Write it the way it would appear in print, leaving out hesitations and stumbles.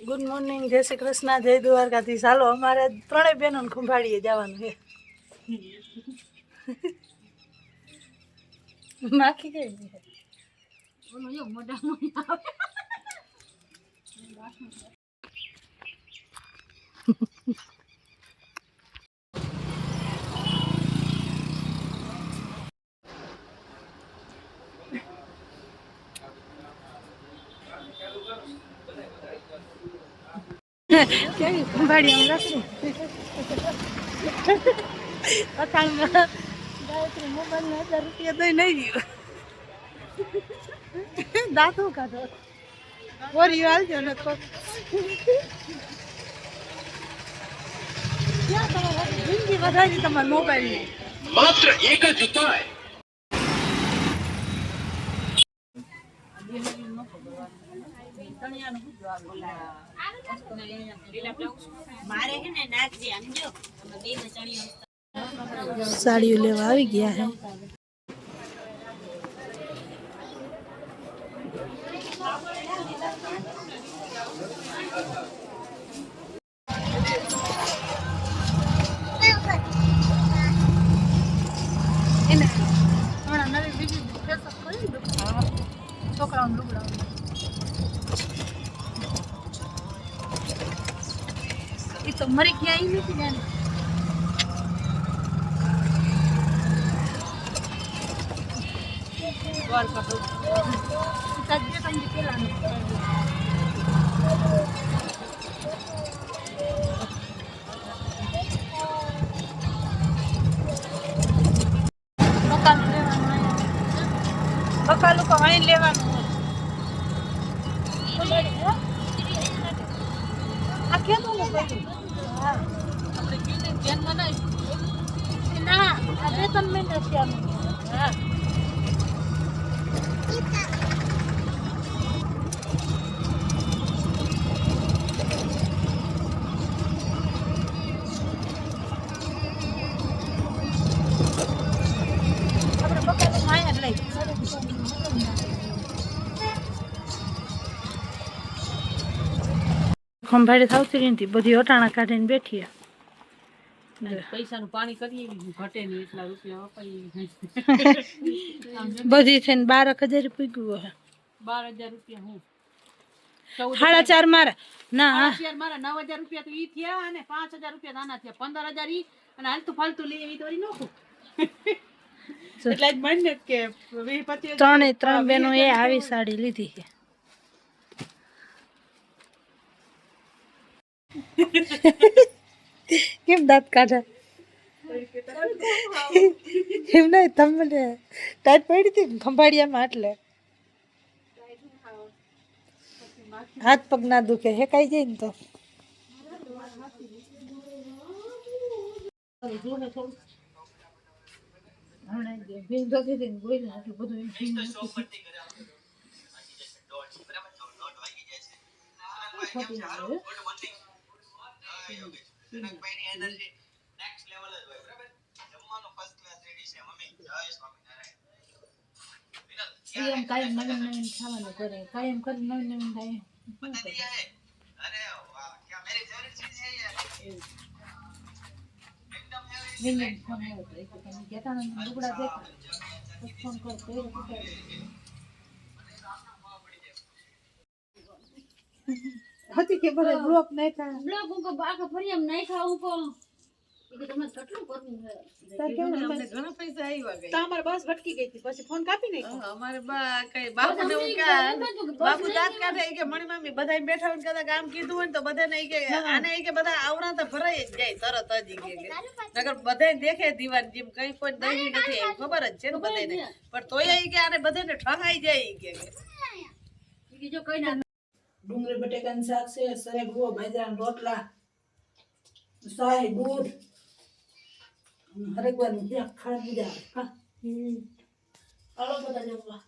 Good morning, જય શ્રી કૃષ્ણ, જય દ્વારકાથી. ચાલો અમારે ત્રણેય બહેનોને ખંભાળીએ જવાનું છે. નાખી ગઈ કેવી ખંભાળી આમ રાખી અથાણમાં ગાયત્રી મોબાઈલ 1000 રૂપિયા દઈ નહીં ગયું. દાંતું કાઢો વરિયો હાલજો ને તો ક્યાં તમારે જિંદગી વધારી તમારા મોબાઈલની માત્ર 1 જ ઉપાય. સાડીઓ લેવા આવી ગયા હે. એને હમણાં નવી બીજી ફેસઅપ કરી ને છોકરાઓને લુગડા એ તો મરી ગયા ઈ નથી ને દ્વારકા તો તાજે તાજે પેલાનું બકાલું કો વાઈન લેવાનું આ કેતું ને હા આપણે કીને ધ્યાનમાં નહીં ના આ 2-3 મહિના છે આમ હા ખંભાળી થાવતી નથી બધી અટાણા કાઢીને બેઠી પૈસાનું પાણી કરીએ ઘટે નહીં એટલા રૂપિયા વાપરીએ બધી થઈને 12,000 પૂગ્યું હે 12,000 રૂપિયા હું 4.5 મારા ના મારા 9,000 રૂપિયા તો ઈ થયા અને 5,000 રૂપિયા નાના થયા 15,000 ઈ અને હાલતું ફાલતું લઈએ ઈ તો નોખું એટલે જ મને કે 20-25 ત્રણ બેનો એ આવી સાડી લીધી છે. કેમ દાંત કાઢા એમ નહીં તમને ટાઈટ પડી હતી ને ખંભાળિયામાં એટલે હાથ પગ ના દુખે હેકાઈ જાય ને તો કાયમ નવીન ખાવાનું કરે કાયમ કરી નવીન થાય હતી કે બધા બ્લોક નાખ્યા બ્લોક ઉકો બાકા ફરી એમ નાખ્યા ઉકો કે તમે કેટલું કરવું છે તાર કેવું અમને ઘણા પૈસા આવ્યા ગઈ તો અમારે બસ ભટકી ગઈ હતી પછી ફોન કાપી નાખ્યો અમારે બા કઈ બાપુ ને બાપુ દાંત કાઢે કે મણી મામી બધાય બેઠા હોય કદા કામ કીધું હોય ને તો બધાને ઈ કે આને ઈ કે બધા આવરા તો ભરાઈ જ જાય તરત જ ઈ કે નગર બધાય દેખે દીવાન જેમ કઈ કોઈ દઈ નથી એમ ખબર જ છે ને બધાને પણ તોય ઈ કે આને બધાને ઠહાઈ જાય ઈ કે જો કઈ ના ડુંગળી બટેકાનું શાક છે સરગવો બાજરાના રોટલા સાય દૂધ હરેકવાનું ખાવા મજા આવે હા હાલો બધા જમવા